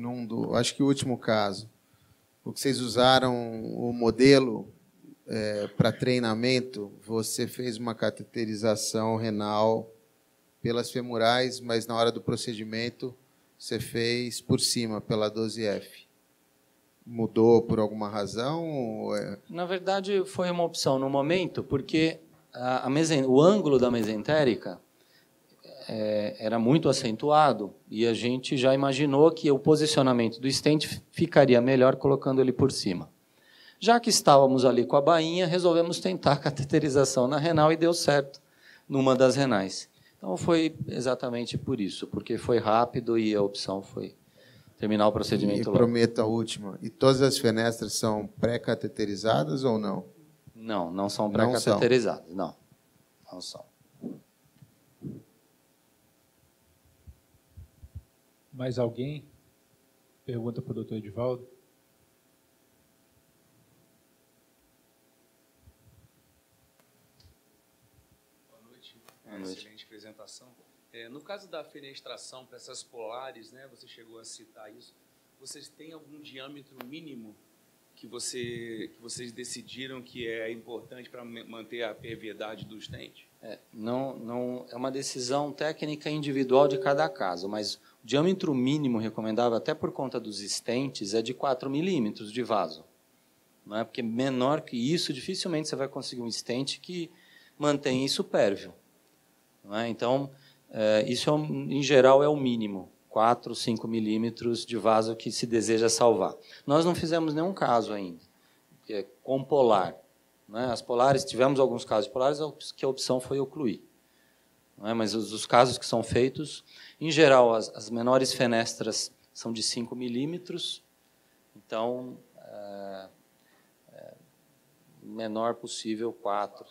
acho que o último caso, o que vocês usaram o modelo para treinamento, você fez uma cateterização renal pelas femorais, mas na hora do procedimento você fez por cima, pela 12F. Mudou por alguma razão? Na verdade, foi uma opção no momento, porque o ângulo da mesentérica era muito acentuado e a gente já imaginou que o posicionamento do stent ficaria melhor colocando ele por cima. Já que estávamos ali com a bainha, resolvemos tentar a cateterização na renal e deu certo numa das renais. Então, foi exatamente por isso, porque foi rápido e a opção foi terminar o procedimento logo. Prometo a última. E todas as fenestras são pré-cateterizadas ou não? Não, não são pré-cateterizadas. Não são. Mais alguém? Pergunta para o doutor Edivaldo. Boa noite. Excelente apresentação. No caso da fenestração para essas polares, né, você chegou a citar isso, vocês têm algum diâmetro mínimo que vocês decidiram que é importante para manter a perviedade do stent? Não é uma decisão técnica individual de cada caso, mas o diâmetro mínimo recomendável, até por conta dos stents, é de 4 milímetros de vaso. Não é? Porque menor que isso, dificilmente você vai conseguir um stent que mantenha isso pérvio. Não é? Então, isso, em geral, é o mínimo. 4, 5 milímetros de vaso que se deseja salvar. Nós não fizemos nenhum caso ainda, que é com polar. Né? As polares, tivemos alguns casos de polares que a opção foi ocluir. Não é? Mas os casos que são feitos, em geral, as menores fenestras são de 5 milímetros, então, o menor possível, 4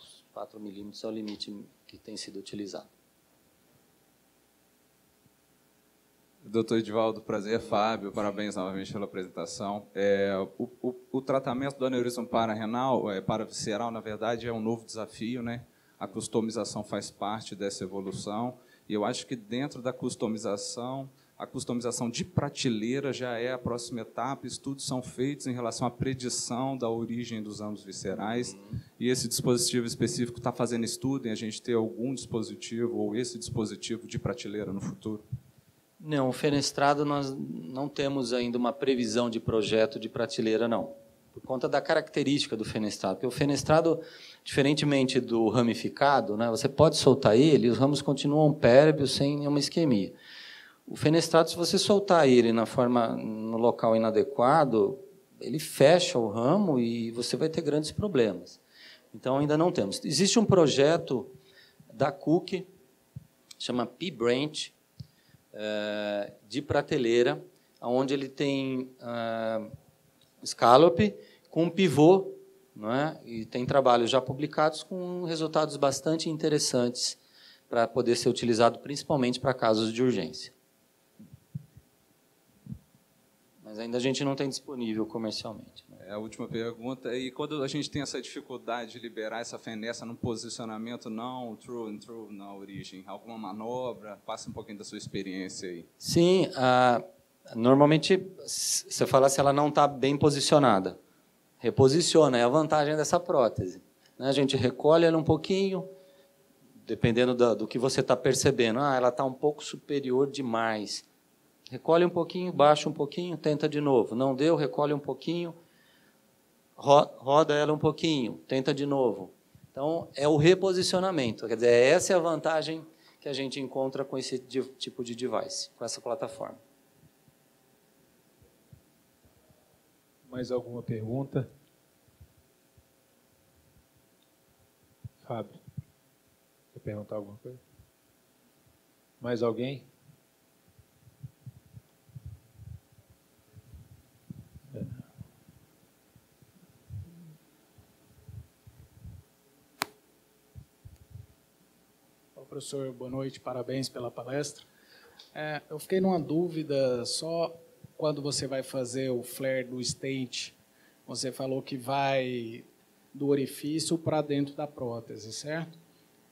milímetros é o limite que tem sido utilizado. Doutor Edivaldo, prazer, Fábio, parabéns novamente pela apresentação. O tratamento do aneurisma pararenal, paravisceral, na verdade, é um novo desafio, né? A customização faz parte dessa evolução, e eu acho que dentro da customização, a customização de prateleira já é a próxima etapa. Estudos são feitos em relação à predição da origem dos ângulos viscerais, e esse dispositivo específico está fazendo estudo em a gente ter algum dispositivo ou esse dispositivo de prateleira no futuro? Não, o fenestrado nós não temos ainda uma previsão de projeto de prateleira, não. Por conta da característica do fenestrado. Porque o fenestrado, diferentemente do ramificado, né, você pode soltar ele e os ramos continuam pérvios sem nenhuma isquemia. O fenestrado, se você soltar ele no local inadequado, ele fecha o ramo e você vai ter grandes problemas. Então, ainda não temos. Existe um projeto da Cook, chama P-Branch, de prateleira, onde ele tem scallop com um pivô, não é? E tem trabalhos já publicados com resultados bastante interessantes para poder ser utilizado principalmente para casos de urgência. Mas ainda a gente não tem disponível comercialmente. A última pergunta, e quando a gente tem essa dificuldade de liberar essa fenestra no posicionamento não true and true na origem, alguma manobra? Passa um pouquinho da sua experiência aí. Sim, normalmente você fala se ela não está bem posicionada. Reposiciona, é a vantagem dessa prótese. A gente recolhe ela um pouquinho, dependendo do que você está percebendo. Ela está um pouco superior demais. Recolhe um pouquinho, baixa um pouquinho, tenta de novo. Não deu, recolhe um pouquinho, roda ela um pouquinho, tenta de novo. Então, é o reposicionamento. Quer dizer, essa é a vantagem que a gente encontra com esse tipo de device, com essa plataforma. Mais alguma pergunta? Fábio, quer perguntar alguma coisa? Mais alguém? Professor, boa noite, parabéns pela palestra. Eu fiquei numa dúvida, só quando você vai fazer o flare do stent, você falou que vai do orifício para dentro da prótese, certo?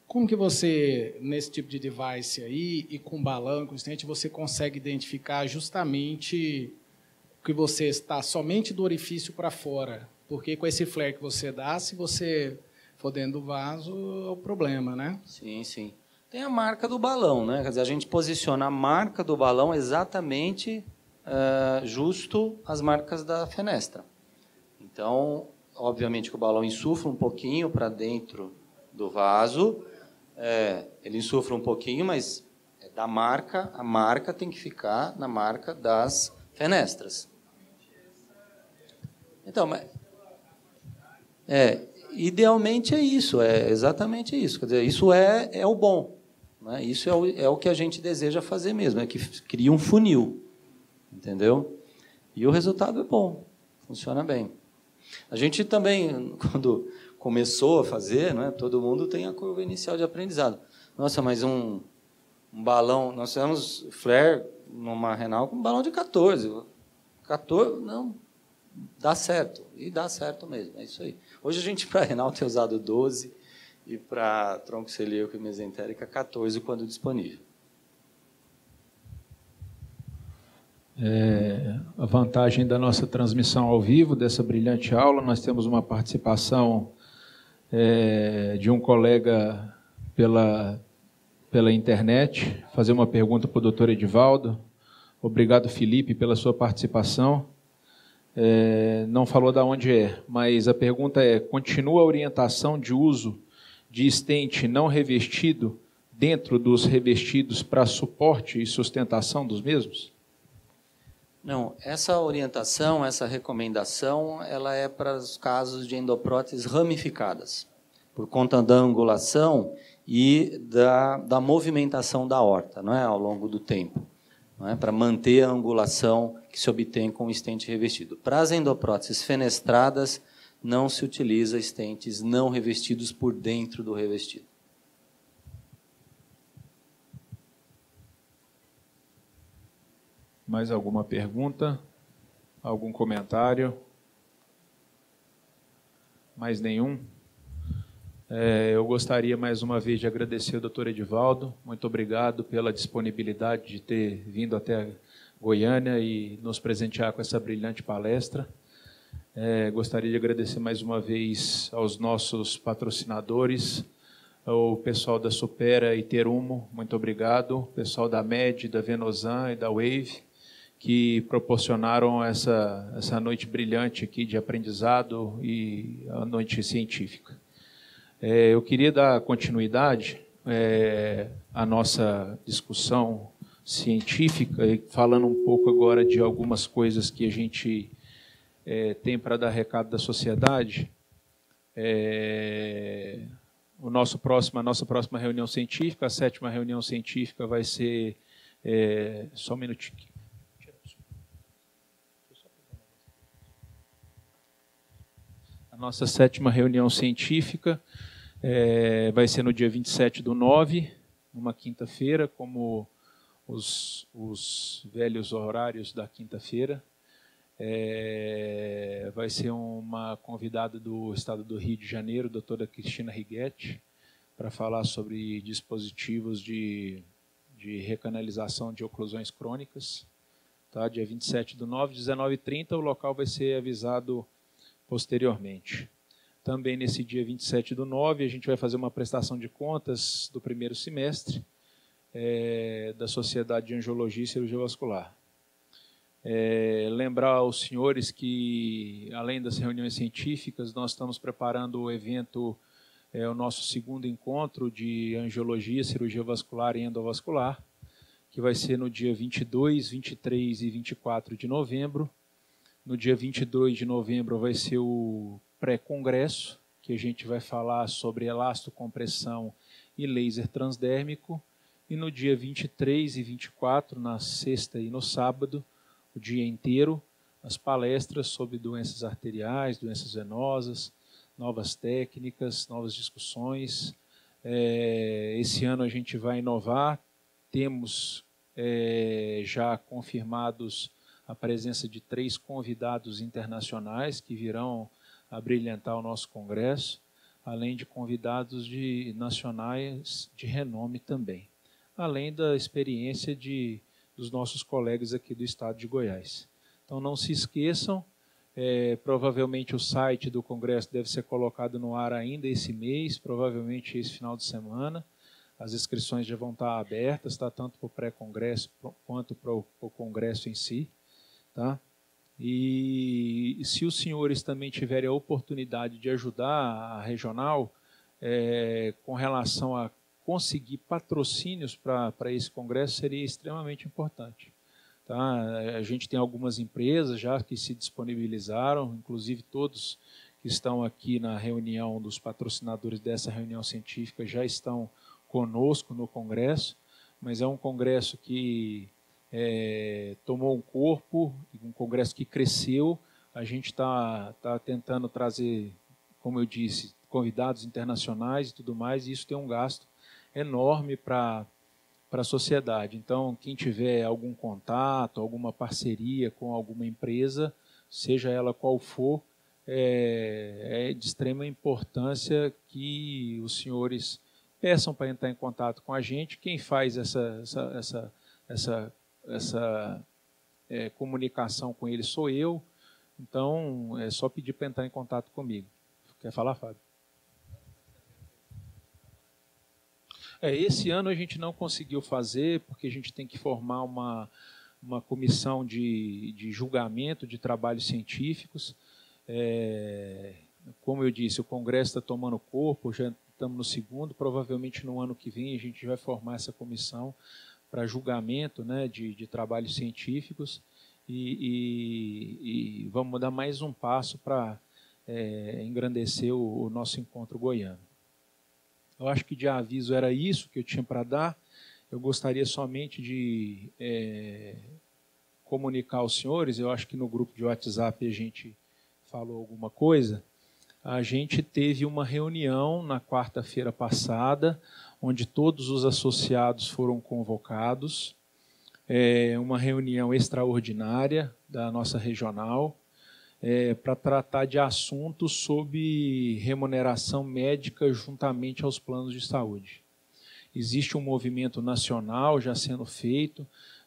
Como que você, nesse tipo de device aí, e com balão, com stent, você consegue identificar justamente que você está somente do orifício para fora? Porque com esse flare que você dá, se você for dentro do vaso, é o problema, né? Sim, sim. Tem a marca do balão, né? Quer dizer, a gente posiciona a marca do balão exatamente justo às marcas da fenestra. Então, obviamente que o balão insufla um pouquinho para dentro do vaso, ele insufla um pouquinho, mas é da marca, a marca tem que ficar na marca das fenestras. Então, idealmente é isso, é exatamente isso. Quer dizer, isso é o bom. Né? Isso é o que a gente deseja fazer mesmo, é que cria um funil. Entendeu? E o resultado é bom, funciona bem. A gente também, quando começou a fazer, né, todo mundo tem a curva inicial de aprendizado. Nossa, mas um balão... Nós fizemos flare numa renal com um balão de 14. 14, não... Dá certo, e dá certo mesmo, é isso aí. Hoje a gente, para renal, tem usado 12 e para tronco celíaco e mesentérica, 14 quando disponível. a vantagem da nossa transmissão ao vivo, dessa brilhante aula. Nós temos uma participação de um colega pela internet, fazer uma pergunta para o doutor Edivaldo. Obrigado, Felipe, pela sua participação. Não falou de onde é, mas a pergunta é: continua a orientação de uso de stent não revestido dentro dos revestidos para suporte e sustentação dos mesmos? Não, essa orientação, essa recomendação, ela é para os casos de endopróteses ramificadas, por conta da angulação e da movimentação da aorta, não é, ao longo do tempo, não é, para manter a angulação que se obtém com o stent revestido. Para as endopróteses fenestradas, não se utiliza stents não revestidos por dentro do revestido. Mais alguma pergunta? Algum comentário? Mais nenhum? Eu gostaria mais uma vez de agradecer ao doutor Edivaldo. Muito obrigado pela disponibilidade de ter vindo até Goiânia e nos presentear com essa brilhante palestra. Gostaria de agradecer mais uma vez aos nossos patrocinadores, ao pessoal da Supera e Terumo, muito obrigado, o pessoal da MED, da Venosan e da Wave, que proporcionaram essa noite brilhante aqui de aprendizado e a noite científica. Eu queria dar continuidade à nossa discussão científica, falando um pouco agora de algumas coisas que a gente tem para dar recado da sociedade. A nossa próxima reunião científica, a 7ª reunião científica, vai ser... só um minutinho. A nossa 7ª reunião científica vai ser no dia 27/9, numa quinta-feira, como os velhos horários da quinta-feira. Vai ser uma convidada do estado do Rio de Janeiro, doutora Cristina Righetti, para falar sobre dispositivos de recanalização de oclusões crônicas. Tá? Dia 27/9, 19h30, o local vai ser avisado posteriormente. Também nesse dia 27/9, a gente vai fazer uma prestação de contas do primeiro semestre da Sociedade de Angiologia e Cirurgia Vascular. Lembrar aos senhores que, além das reuniões científicas, nós estamos preparando o evento, o nosso 2º encontro de Angiologia, Cirurgia Vascular e Endovascular, que vai ser no dia 22, 23 e 24 de novembro. No dia 22 de novembro vai ser o pré-congresso, que a gente vai falar sobre elastocompressão e laser transdérmico. E no dia 23 e 24, na sexta e no sábado, o dia inteiro, as palestras sobre doenças arteriais, doenças venosas, novas técnicas, novas discussões. Esse ano a gente vai inovar, temos já confirmados a presença de 3 convidados internacionais que virão a brilhantar o nosso congresso, além de convidados nacionais de renome também, além da experiência dos nossos colegas aqui do estado de Goiás. Então não se esqueçam, provavelmente o site do congresso deve ser colocado no ar ainda esse mês, provavelmente esse final de semana. As inscrições já vão estar abertas, tá? Tanto para o pré-congresso quanto para o congresso em si. Tá? E se os senhores também tiverem a oportunidade de ajudar a regional com relação a conseguir patrocínios para esse congresso, seria extremamente importante. Tá? A gente tem algumas empresas já que se disponibilizaram, inclusive todos que estão aqui na reunião dos patrocinadores dessa reunião científica já estão conosco no congresso, mas é um congresso que tomou um corpo, um congresso que cresceu. A gente está tentando trazer, como eu disse, convidados internacionais e tudo mais, e isso tem um gasto enorme para a sociedade. Então, quem tiver algum contato, alguma parceria com alguma empresa, seja ela qual for, é de extrema importância que os senhores peçam para entrar em contato com a gente. Quem faz essa comunicação com ele sou eu, então é só pedir para entrar em contato comigo. Quer falar, Fábio? Esse ano a gente não conseguiu fazer, porque a gente tem que formar uma comissão de julgamento de trabalhos científicos. Como eu disse, o Congresso está tomando corpo, já estamos no segundo, provavelmente no ano que vem a gente vai formar essa comissão para julgamento, né, de trabalhos científicos e vamos dar mais um passo para engrandecer o nosso encontro goiano. Eu acho que de aviso era isso que eu tinha para dar. Eu gostaria somente de comunicar aos senhores, eu acho que no grupo de WhatsApp a gente falou alguma coisa. A gente teve uma reunião na quarta-feira passada, onde todos os associados foram convocados, uma reunião extraordinária da nossa regional, para tratar de assuntos sobre remuneração médica juntamente aos planos de saúde. Existe um movimento nacional já sendo feito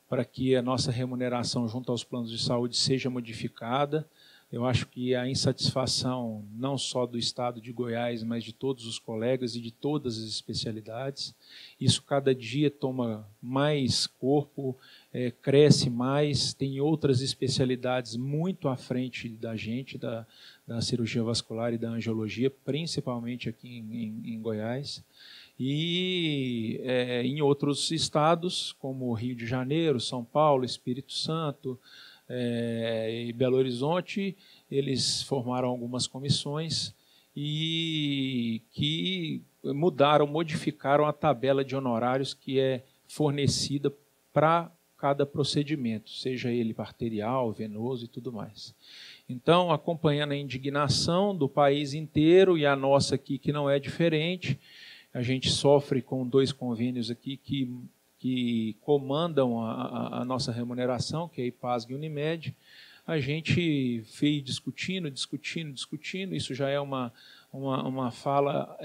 para que a nossa remuneração junto aos planos de saúde seja modificada. Eu acho que a insatisfação não só do Estado de Goiás, mas de todos os colegas e de todas as especialidades. Isso cada dia toma mais corpo, cresce mais, tem outras especialidades muito à frente da gente, da cirurgia vascular e da angiologia, principalmente aqui em Goiás. E em outros estados, como Rio de Janeiro, São Paulo, Espírito Santo, e Belo Horizonte, eles formaram algumas comissões e que modificaram a tabela de honorários que é fornecida para cada procedimento, seja ele arterial, venoso e tudo mais. Então, acompanhando a indignação do país inteiro e a nossa aqui, que não é diferente, a gente sofre com 2 convênios aqui que comandam a nossa remuneração, que é a IPASG e Unimed. A gente veio discutindo, isso já é uma fala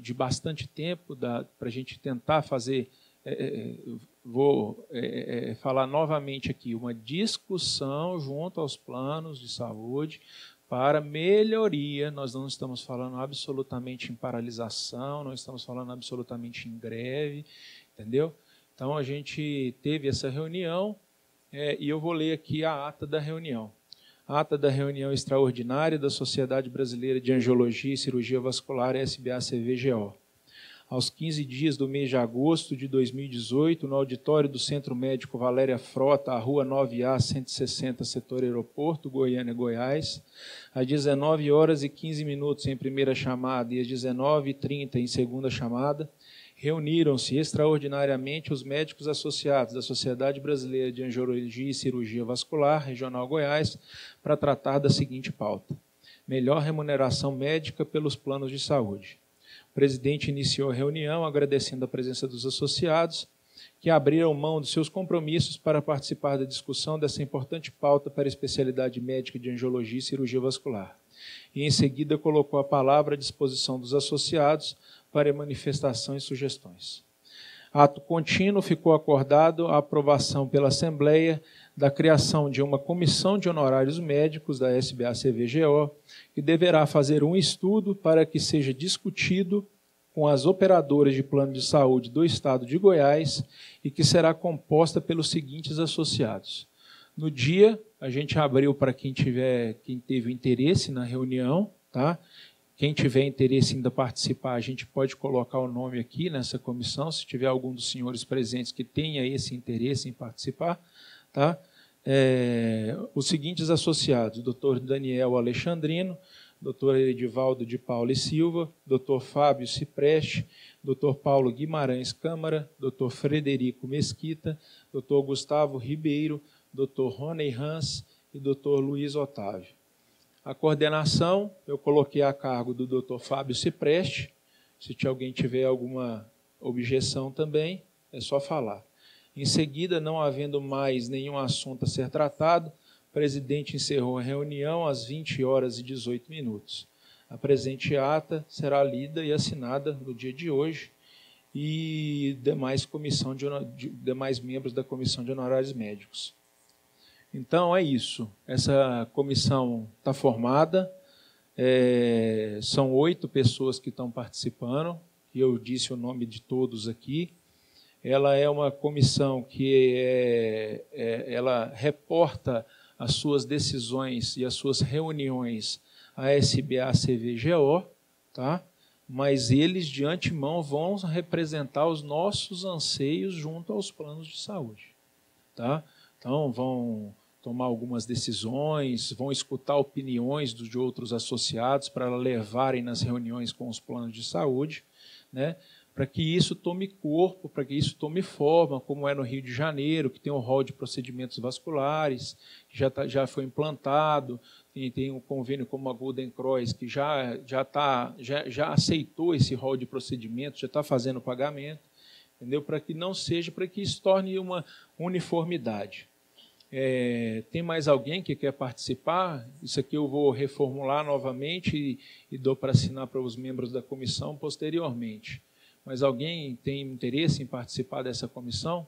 de bastante tempo para a gente tentar fazer, vou falar novamente aqui, uma discussão junto aos planos de saúde para melhoria. Nós não estamos falando absolutamente em paralisação, não estamos falando absolutamente em greve, entendeu? Então, a gente teve essa reunião e eu vou ler aqui a ata da reunião. A ata da reunião extraordinária da Sociedade Brasileira de Angiologia e Cirurgia Vascular, SBA-CVGO. Aos 15 dias do mês de agosto de 2018, no auditório do Centro Médico Valéria Frota, a Rua 9A, 160, setor Aeroporto, Goiânia, Goiás, às 19h15 em primeira chamada e às 19h30 em segunda chamada, reuniram-se extraordinariamente os médicos associados da Sociedade Brasileira de Angiologia e Cirurgia Vascular, Regional Goiás, para tratar da seguinte pauta: melhor remuneração médica pelos planos de saúde. O presidente iniciou a reunião agradecendo a presença dos associados, que abriram mão dos seus compromissos para participar da discussão dessa importante pauta para a especialidade médica de angiologia e cirurgia vascular. E, em seguida, colocou a palavra à disposição dos associados para manifestação e sugestões. Ato contínuo, ficou acordado a aprovação pela Assembleia da criação de uma comissão de honorários médicos da SBA-CVGO, que deverá fazer um estudo para que seja discutido com as operadoras de plano de saúde do Estado de Goiás e que será composta pelos seguintes associados. No dia, a gente abriu para quem teve interesse na reunião, tá? Quem tiver interesse em ainda participar, a gente pode colocar o nome aqui nessa comissão, se tiver algum dos senhores presentes que tenha esse interesse em participar. Tá? Os seguintes associados: Dr. Daniel Alexandrino, Dr. Edivaldo de Paula e Silva, Dr. Fábio Cipreste, Dr. Paulo Guimarães Câmara, Dr. Frederico Mesquita, Dr. Gustavo Ribeiro, Dr. Rony Hans e Dr. Luiz Otávio. A coordenação eu coloquei a cargo do Dr. Fábio Cipreste. Se alguém tiver alguma objeção também, é só falar. Em seguida, não havendo mais nenhum assunto a ser tratado, o presidente encerrou a reunião às 20h18. A presente ata será lida e assinada no dia de hoje e demais membros da Comissão de Honorários Médicos. Então, é isso. Essa comissão está formada, são 8 pessoas que estão participando, e eu disse o nome de todos aqui. Ela é uma comissão que ela reporta as suas decisões e as suas reuniões à SBA-CVGO, tá? Mas eles, de antemão, vão representar os nossos anseios junto aos planos de saúde. Tá? Então, vão tomar algumas decisões, vão escutar opiniões de outros associados para levarem nas reuniões com os planos de saúde, né? Para que isso tome corpo, para que isso tome forma, como é no Rio de Janeiro, que tem um rol de procedimentos vasculares, que já foi implantado, tem um convênio como a Golden Cross, que já aceitou esse rol de procedimentos, já está fazendo o pagamento, entendeu? Para que não seja, para que isso torne uma uniformidade. Tem mais alguém que quer participar? Isso aqui eu vou reformular novamente e dou para assinar para os membros da comissão posteriormente. Mas alguém tem interesse em participar dessa comissão?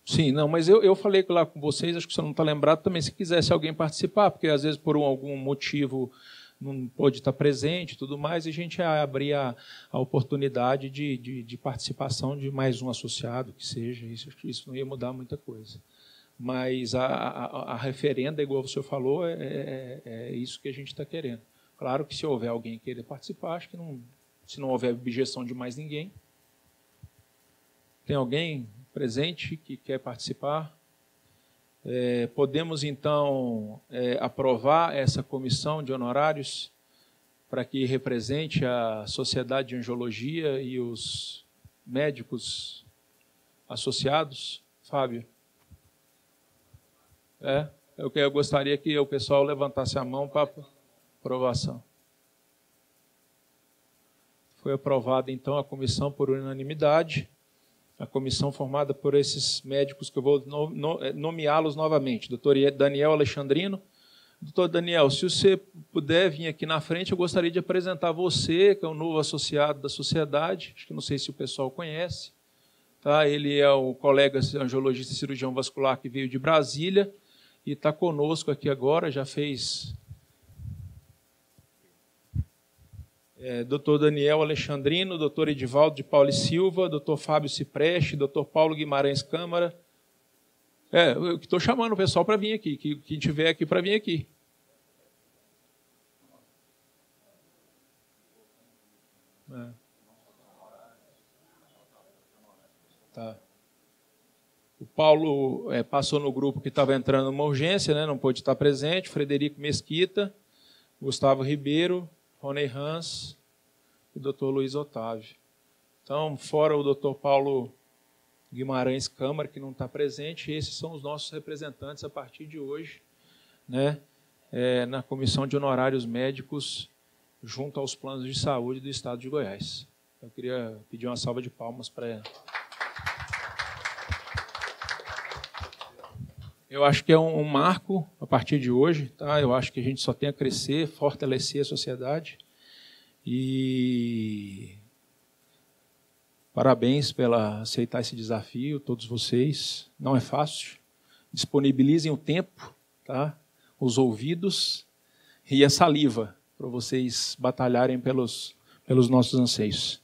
Sim, não, mas eu falei lá com vocês, acho que você não está lembrado também, se quisesse alguém participar, porque às vezes por algum motivo não pôde estar presente e tudo mais, e a gente abrir a oportunidade de participação de mais um associado, que seja, isso não ia mudar muita coisa. Mas a referenda, igual o senhor falou, é isso que a gente está querendo. Claro que se houver alguém querer participar, acho que se não houver objeção de mais ninguém. Tem alguém presente que quer participar? Podemos, então, aprovar essa comissão de honorários para que represente a Sociedade de Angiologia e os médicos associados? Fábio? Eu gostaria que o pessoal levantasse a mão para aprovação. Foi aprovada, então, a comissão por unanimidade. A comissão formada por esses médicos que eu vou nomeá-los novamente. Doutor Daniel Alexandrino. Doutor Daniel, se você puder vir aqui na frente, eu gostaria de apresentar você, que é o novo associado da sociedade. Acho que não sei se o pessoal conhece. Tá? Ele é o colega angiologista e cirurgião vascular que veio de Brasília e está conosco aqui agora, já fez... Dr. Daniel Alexandrino, Dr. Edivaldo de Paula e Silva, Dr. Fábio Cipreste, Dr. Paulo Guimarães Câmara. Eu estou chamando o pessoal para vir aqui, quem tiver aqui para vir aqui. Tá. O Paulo passou no grupo que estava entrando numa urgência, né, não pôde estar presente. Frederico Mesquita, Gustavo Ribeiro, Rony Hans e o Dr. Luiz Otávio. Então, fora o Dr. Paulo Guimarães Câmara, que não está presente, esses são os nossos representantes a partir de hoje, né, na Comissão de Honorários Médicos junto aos planos de saúde do Estado de Goiás. Eu queria pedir uma salva de palmas para ela. Eu acho que é um marco a partir de hoje, tá? Eu acho que a gente só tem a crescer, fortalecer a sociedade. E parabéns pela aceitar esse desafio, todos vocês. Não é fácil. Disponibilizem o tempo, tá? Os ouvidos e a saliva para vocês batalharem pelos nossos anseios.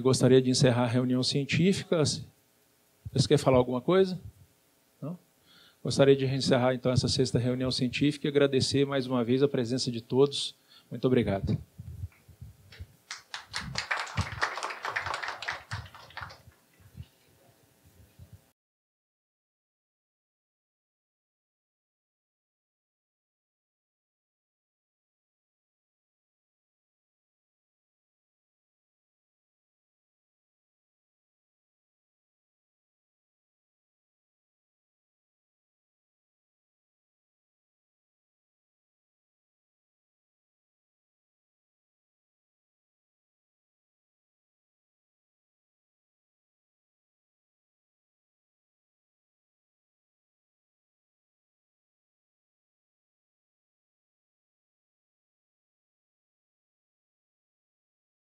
Gostaria de encerrar a reunião científica. Vocês querem falar alguma coisa? Gostaria de encerrar, então, essa 6ª reunião científica e agradecer mais uma vez a presença de todos. Muito obrigado.